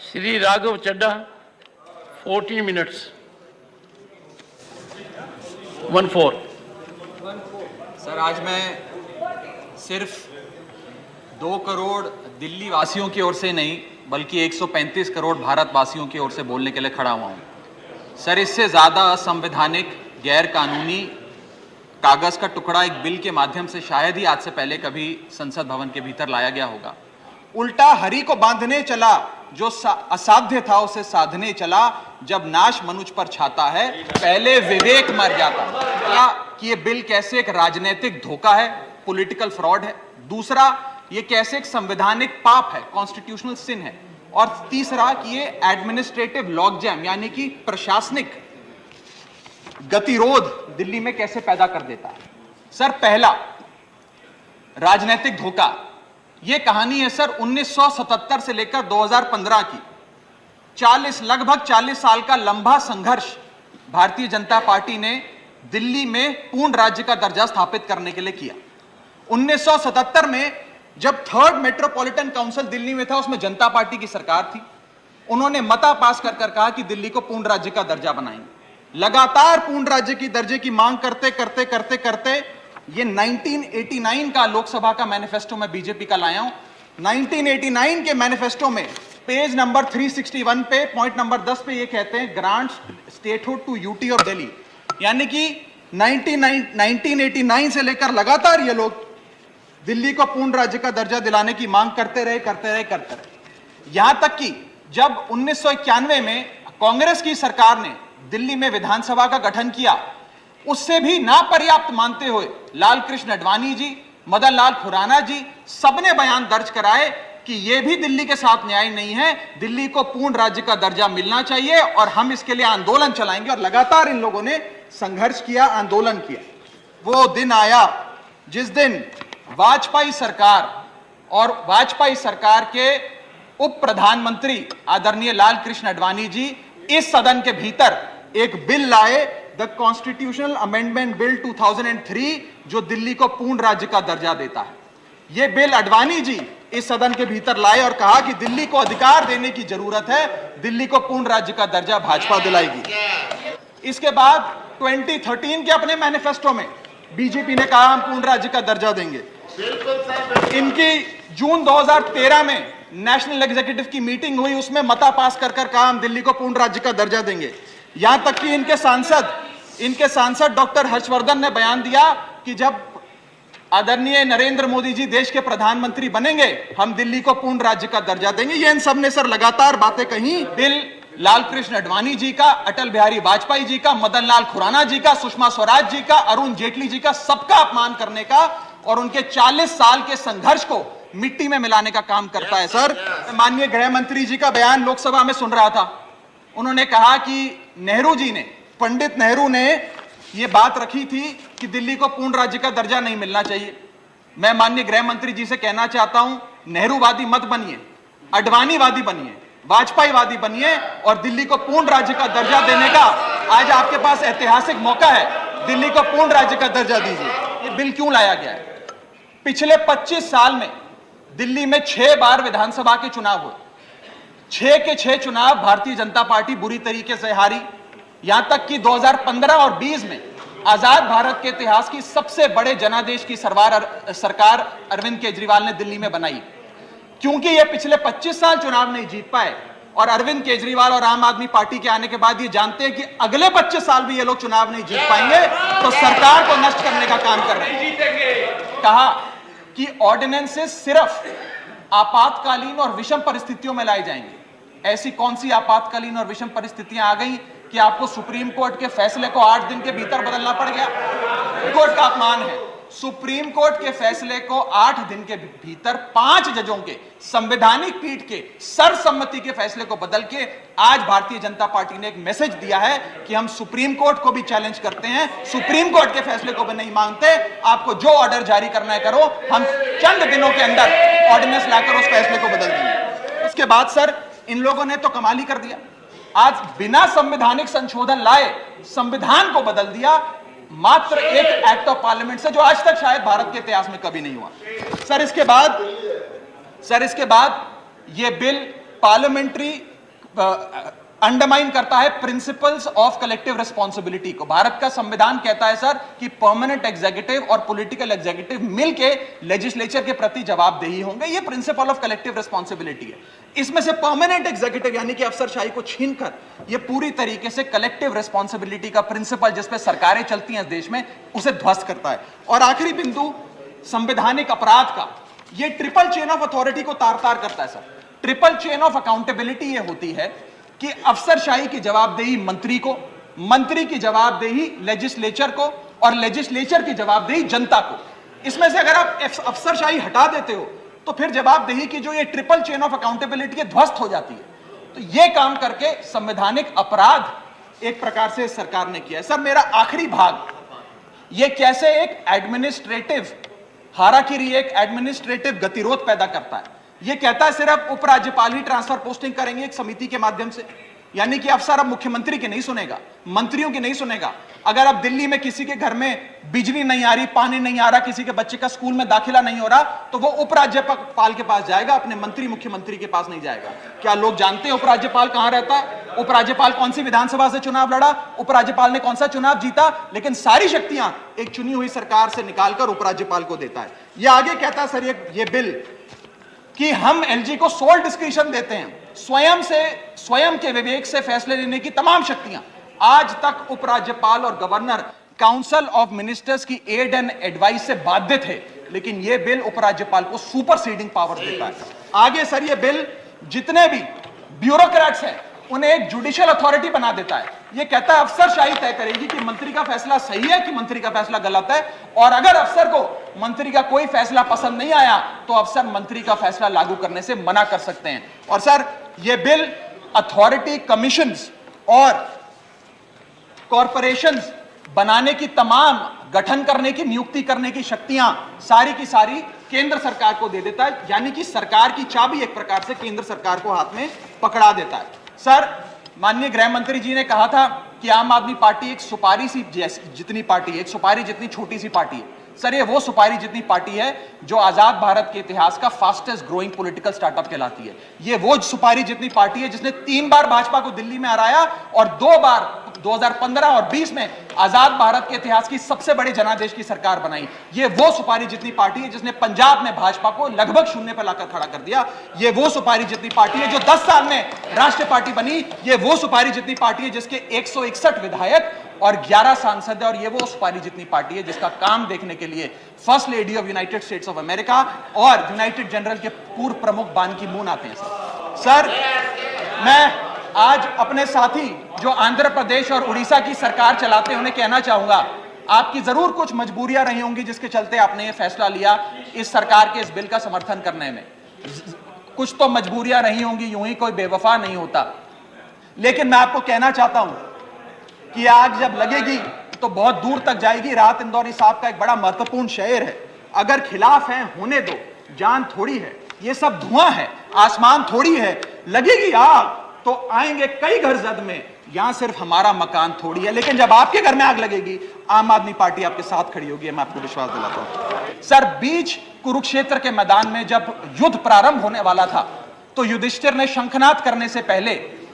श्री राघव चड्डा 14 minutes 14। Sir, आज मैं सिर्फ 2 करोड़ दिल्ली वासियों की ओर से नहीं बल्कि 135 करोड़ भारतवासियों की ओर से बोलने के लिए खड़ा हुआ हूं। सर, इससे ज़्यादा असंवैधानिक, गैर कानूनी कागज़ का टुकड़ा एक बिल के माध्यम से शायद ही आज से पहले कभी संसद भवन के भीतर लाया गया होगा। उल्टा हरि को बांधने चला, जो असाध्य था उसे साधने चला, जब नाश मनुष्य पर छाता है पहले विवेक मर जाता। कि ये बिल कैसे एक राजनीतिक धोखा है, पॉलिटिकल फ्रॉड है। दूसरा, ये कैसे एक संवैधानिक पाप है, कॉन्स्टिट्यूशनल सिन है। और तीसरा कि ये एडमिनिस्ट्रेटिव लॉकजैम यानी कि प्रशासनिक गतिरोध दिल्ली में कैसे पैदा कर देता है। सर, पहला राजनीतिक धोखा, ये कहानी है सर 1977 से लेकर 2015 की। लगभग 40 साल का लंबा संघर्ष भारतीय जनता पार्टी ने दिल्ली में पूर्ण राज्य का दर्जा स्थापित करने के लिए किया। 1977 में जब 3rd मेट्रोपॉलिटन काउंसिल दिल्ली में था, उसमें जनता पार्टी की सरकार थी। उन्होंने मता पास कर कहा कि दिल्ली को पूर्ण राज्य का दर्जा बनाएंगे। लगातार पूर्ण राज्य की दर्जे की मांग करते करते करते करते ये 1989 का लोकसभा का मैनिफेस्टो मैं बीजेपी का लाया हूं। 1989 के मैनिफेस्टो में पेज नंबर 361 पे पॉइंट नंबर 10 पे ये कहते हैं, grant statehood to UT of Delhi. यानी कि 1989 से लेकर लगातार ये लोग दिल्ली को पूर्ण राज्य का दर्जा दिलाने की मांग करते रहे। यहां तक कि जब 1991 में कांग्रेस की सरकार ने दिल्ली में विधानसभा का गठन किया, उससे भी ना पर्याप्त मानते हुए लाल कृष्ण आडवाणी जी, मदन लाल खुराना जी सबने बयान दर्ज कराए कि यह भी दिल्ली के साथ न्याय नहीं है, दिल्ली को पूर्ण राज्य का दर्जा मिलना चाहिए और हम इसके लिए आंदोलन चलाएंगे। और लगातार इन लोगों ने संघर्ष किया, आंदोलन किया। वो दिन आया जिस दिन वाजपेयी सरकार और वाजपेयी सरकार के उप प्रधानमंत्री आदरणीय लाल कृष्ण आडवाणी जी इस सदन के भीतर एक बिल लाए, द कॉन्स्टिट्यूशनल अमेंडमेंट बिल 2003, जो दिल्ली को पूर्ण राज्य का दर्जा देता है। यह बिल आडवाणी जी इस सदन के भीतर लाए और कहा कि दिल्ली को अधिकार देने की जरूरत है, दिल्ली को पूर्ण राज्य का दर्जा भाजपा दिलाएगी। इसके बाद 2013 के अपने मैनिफेस्टो में बीजेपी ने कहा हम पूर्ण राज्य का दर्जा देंगे। इनकी जून 2013 में नेशनल एग्जीक्यूटिव की मीटिंग हुई, उसमें मता पास कर कहा हम दिल्ली को पूर्ण राज्य का दर्जा देंगे। यहां तक कि इनके सांसद डॉक्टर हर्षवर्धन ने बयान दिया कि जब आदरणीय नरेंद्र मोदी जी देश के प्रधानमंत्री बनेंगे हम दिल्ली को पूर्ण राज्य का दर्जा देंगे। ये इन सब ने सर लगातार बातें कही। बिल लाल कृष्ण आडवाणी जी का, अटल बिहारी वाजपेयी जी का, मदन लाल खुराना जी का, सुषमा स्वराज जी का, अरुण जेटली जी का, सबका अपमान करने का और उनके 40 साल के संघर्ष को मिट्टी में मिलाने का काम करता है। सर, माननीय गृह मंत्री जी का बयान लोकसभा में सुन रहा था। उन्होंने कहा कि पंडित नेहरू ने यह बात रखी थी कि दिल्ली को पूर्ण राज्य का दर्जा नहीं मिलना चाहिए। मैं माननीय गृह मंत्री जी से कहना चाहता हूं, नेहरूवादी मत बनिए, आडवाणीवादी बनिए, वाजपेयीवादी बनिए और दिल्ली को पूर्ण राज्य का दर्जा देने का आज आपके पास ऐतिहासिक मौका है। दिल्ली को पूर्ण राज्य का दर्जा दीजिए। यह बिल क्यों लाया गया है? पिछले 25 साल में दिल्ली में 6 बार विधानसभा के चुनाव हुए। 6 के 6 चुनाव भारतीय जनता पार्टी बुरी तरीके से हारी। यहां तक कि 2015 और 20 में आजाद भारत के इतिहास की सबसे बड़े जनादेश की सरकार अरविंद केजरीवाल ने दिल्ली में बनाई। क्योंकि ये पिछले 25 साल चुनाव नहीं जीत पाए और अरविंद केजरीवाल और आम आदमी पार्टी के आने के बाद ये जानते हैं कि अगले 25 साल भी ये लोग चुनाव नहीं जीत पाएंगे, तो सरकार को नष्ट करने का काम कर रहे हैं। कहा कि ऑर्डिनेंसेस सिर्फ आपातकालीन और विषम परिस्थितियों में लाए जाएंगे। ऐसी कौन सी आपातकालीन और विषम परिस्थितियां आ गई कि आपको सुप्रीम कोर्ट के फैसले को 8 दिन के भीतर बदलना पड़ गया? कोर्ट का अपमान है। सुप्रीम कोर्ट के फैसले को 8 दिन के भीतर 5 जजों के संवैधानिक पीठ के सर्वसम्मति के फैसले को बदल के आज भारतीय जनता पार्टी ने एक मैसेज दिया है कि हम सुप्रीम कोर्ट को भी चैलेंज करते हैं, सुप्रीम कोर्ट के फैसले को भी नहीं मांगते, आपको जो ऑर्डर जारी करना है करो, हम चंद दिनों के अंदर ऑर्डिनेंस लाकर उस फैसले को बदल देंगे। उसके बाद सर इन लोगों ने तो कमाल ही कर दिया। आज बिना संवैधानिक संशोधन लाए संविधान को बदल दिया, मात्र एक एक्ट ऑफ पार्लियामेंट से, जो आज तक शायद भारत के इतिहास में कभी नहीं हुआ। सर इसके बाद यह बिल पार्लियामेंट्री अंडरमाइन करता है प्रिंसिपल्स ऑफ कलेक्टिव रिस्पॉन्सिबिलिटी को। भारत का संविधान कहता है सर कि परमानेंट एग्जीक्यूटिव और पॉलिटिकल एग्जीक्यूटिव मिलके लेजिस्लेचर के प्रति जवाबदेही होंगे। ये प्रिंसिपल ऑफ कलेक्टिव रिस्पॉन्सिबिलिटी है। इसमें से परमानेंट एग्जीक्यूटिव यानी कि अफसरशाही को छीनकर ये पूरी तरीके से कलेक्टिव रिस्पॉन्सिबिलिटी का प्रिंसिपल जिस पे सरकारें चलती हैं इस देश में, उसे ध्वस्त करता है। और आखिरी बिंदु संवैधानिक अपराध का, ये ट्रिपल चेन ऑफ अथॉरिटी को तार तार करता है sir. Triple chain of accountability ये होती है कि अफसरशाही की जवाबदेही मंत्री को, मंत्री की जवाबदेही लेजिस्लेचर को, और लेजिस्लेचर की जवाबदेही जनता को। इसमें से अगर आप अफसरशाही हटा देते हो तो फिर जवाबदेही की जो ये ट्रिपल चेन ऑफ अकाउंटेबिलिटी है ध्वस्त हो जाती है। तो ये काम करके संवैधानिक अपराध एक प्रकार से सरकार ने किया है। सर मेरा आखिरी भाग, ये कैसे एक एडमिनिस्ट्रेटिव हाराकिरी, एक एडमिनिस्ट्रेटिव गतिरोध पैदा करता है। ये कहता है सिर्फ उपराज्यपाल ही ट्रांसफर पोस्टिंग करेंगे एक समिति के माध्यम से, यानी कि अफसर अब मुख्यमंत्री की नहीं सुनेगा, मंत्रियों की नहीं सुनेगा। अगर अब दिल्ली में किसी के घर में बिजली नहीं आ रही, पानी नहीं आ रहा, किसी के बच्चे का स्कूल में दाखिला नहीं हो रहा, तो वो उपराज्यपाल के पास जाएगा, अपने मंत्री मुख्यमंत्री के पास नहीं जाएगा। क्या लोग जानते हैं उपराज्यपाल कहां रहता है? उपराज्यपाल कौन सी विधानसभा से चुनाव लड़ा, उपराज्यपाल ने कौन सा चुनाव जीता? लेकिन सारी शक्तियां एक चुनी हुई सरकार से निकालकर उपराज्यपाल को देता है। यह आगे कहता है सर ये बिल कि हम एलजी को सोल डिस्क्रिशन देते हैं, स्वयं के विवेक से फैसले लेने की तमाम शक्तियां। आज तक उपराज्यपाल और गवर्नर काउंसिल ऑफ मिनिस्टर्स की एड एंड एडवाइस से बाध्य थे, लेकिन यह बिल उपराज्यपाल को सुपरसीडिंग पावर देता है। आगे सर यह बिल जितने भी ब्यूरोक्रेट्स हैं उन्हें एक जुडिशियल अथॉरिटी बना देता है। यह कहता है अफसरशाही तय करेगी कि मंत्री का फैसला सही है कि मंत्री का फैसला गलत है, और अगर अफसर को मंत्री का कोई फैसला पसंद नहीं आया तो अफसर मंत्री का फैसला लागू करने से मना कर सकते हैं। और सर यह बिल अथॉरिटी, कमीशंस और कॉरपोरेशंस बनाने की, तमाम गठन करने की, नियुक्ति करने की शक्तियां सारी की सारी केंद्र सरकार को दे देता है, यानी कि सरकार की चाबी एक प्रकार से केंद्र सरकार को हाथ में पकड़ा देता है। सर माननीय गृह मंत्री जी ने कहा था कि आम आदमी पार्टी एक सुपारी सी जितनी पार्टी है, एक सुपारी जितनी छोटी सी पार्टी है। सर ये वो सुपारी जितनी पार्टी है जो आजाद भारत के इतिहास का फास्टेस्ट ग्रोइंग पॉलिटिकल स्टार्टअप कहलाती है। ये वो सुपारी जितनी पार्टी है जिसने 3 बार भाजपा को दिल्ली में हराया और 2 बार 2015 और 20 में आजाद भारत के इतिहास की सबसे बड़ी जनादेश की सरकार बनाई। ये वो सुपारी जितनी पार्टी है जिसने पंजाब में भाजपा को लगभग शून्य पर लाकर खड़ा कर दिया। ये वो सुपारी जितनी पार्टी है जो 10 साल में राष्ट्रीय पार्टी बनी। ये वो सुपारी जितनी पार्टी है जिसके 161 विधायक और 11 सांसद है। और ये वो सुपारी जितनी पार्टी है जिसका काम देखने के लिए first lady of United states of America और यूनाइटेड जनरल के पूर्व प्रमुख बान की मून आते हैं। सर मैं आज अपने साथी जो आंध्र प्रदेश और उड़ीसा की सरकार चलाते हैं उन्हें कहना चाहूंगा, आपकी जरूर कुछ मजबूरियां रही होंगी जिसके चलते आपने ये फैसला लिया इस सरकार के इस बिल का समर्थन करने में। कुछ तो मजबूरियां रही होंगी, यूं ही कोई बेवफा नहीं होता। लेकिन मैं आपको कहना चाहता हूं कि आग जब लगेगी तो बहुत दूर तक जाएगी। राहत इंदौरी साहब का एक बड़ा महत्वपूर्ण शेर है, अगर खिलाफ है होने दो, जान थोड़ी है, ये सब धुआं है, आसमान थोड़ी है, लगेगी आग तो आएंगे कई घर जद में, यहां सिर्फ हमारा मकान थोड़ी है। लेकिन जब आपके घर में आग लगेगी आम आदमी पार्टी आपके साथ खड़ी होगी, मैं आपको विश्वास दिलाता हूं। सर बीच कुरुक्षेत्र के मैदान में जब युद्ध प्रारंभ होने वाला था तो युधिष्ठिर ने शंखनाद करने से पहले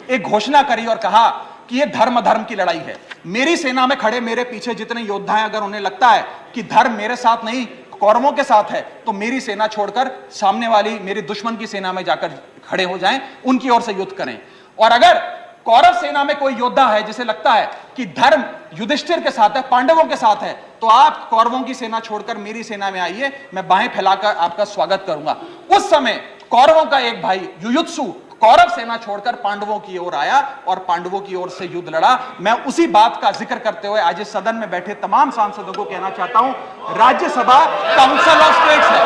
एक घोषणा करी और कहा कि यह धर्म की लड़ाई है। मेरी सेना में खड़े मेरे पीछे जितने योद्धा हैं, अगर उन्हें लगता है कि धर्म मेरे साथ नहीं कौरवों के साथ है तो मेरी सेना छोड़कर सामने वाली मेरी दुश्मन की सेना में जाकर खड़े हो जाएं, उनकी ओर से युद्ध करें। और अगर कौरव सेना में कोई योद्धा है जिसे लगता है कि धर्म युधिष्ठिर के साथ है, पांडवों के साथ है, तो आप कौरवों की सेना छोड़कर मेरी सेना में आइए, मैं बाहें फैलाकर आपका स्वागत करूंगा। उस समय कौरवों का एक भाई युयुत्सु कौरव सेना छोड़कर पांडवों की ओर आया और पांडवों की ओर से युद्ध लड़ा। मैं उसी बात का जिक्र करते हुए आज इस सदन में बैठे तमाम सांसदों को कहना चाहता हूं, राज्यसभा काउंसिल ऑफ स्टेट्स है,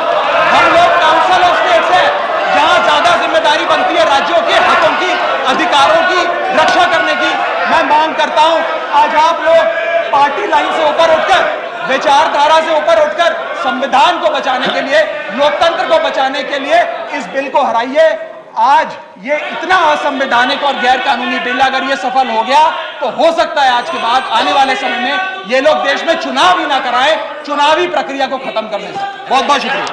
हम लोग काउंसिल ऑफ स्टेट्स है, जहां ज्यादा जिम्मेदारी बनती है राज्यों के हकों की, अधिकारों की रक्षा करने की। मैं मांग करता हूं आज आप लोग पार्टी लाइन से ऊपर उठकर, विचारधारा से ऊपर उठकर संविधान को बचाने के लिए, लोकतंत्र को बचाने के लिए इस बिल को हराइए। आज ये इतना असंवैधानिक और गैर कानूनी बिल अगर ये सफल हो गया तो हो सकता है आज के बाद आने वाले समय में ये लोग देश में चुनाव ही ना कराएं, चुनावी प्रक्रिया को खत्म करने से। बहुत बहुत शुक्रिया।